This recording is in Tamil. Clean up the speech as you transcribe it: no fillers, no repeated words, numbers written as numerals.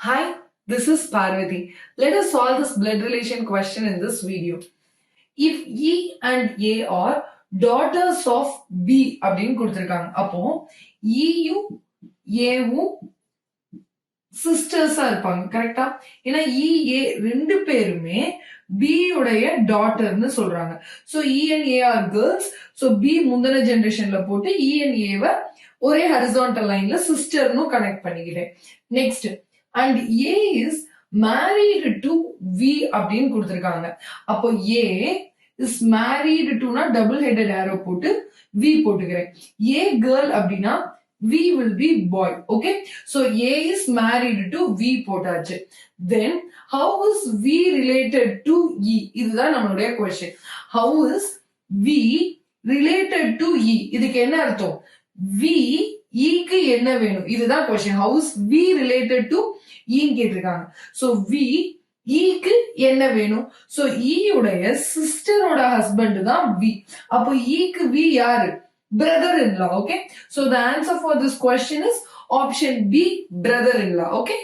Hi, this is Parvati. Let us solve this blood relation question in this video. If E and A are daughters of B அப்படின்னு கொடுத்திருக்காங்க. அப்போ Eயும் Aவும் சிஸ்டர்ஸா இருப்பாங்க கரெக்டா? ஏன்னா EA ரெண்டு பேருமே B உடைய டாட்டர்னு சொல்றாங்க. So E and A are girls. So B முந்தின ஜெனரேஷன்ல போட்டு E and A வை ஒரே ஹரிசான்டல் லைன்ல சிஸ்டர்னு கனெக்ட் பண்ணிக்கிட்டேன். Next and A is married to V அப்படின்னு கொடுத்திருக்காங்க. அப்போ A is married to னா டபுள் ஹெடட் arrow போட்டு V போட்டுக்கிறேன். A girl அப்படின்னா V will be boy. Okay. So A is married to V போட்டாச்சு. Then how is V related to E? இதுதான் நம்மளுடைய question. How is V related to E? இதுக்கு என்ன அர்த்தம்? V க்கு என்ன வேணும்? இதுதான் question. How is V related to E கேட்டிருக்காங்க. So V க்கு என்ன வேணும்? So E உடைய சிஸ்டரோட ஹஸ்பண்ட் தான் V. அப்போ க்கு V யாரு? Brother-in-law. Okay. So the answer for this question is option B, brother-in-law. Okay.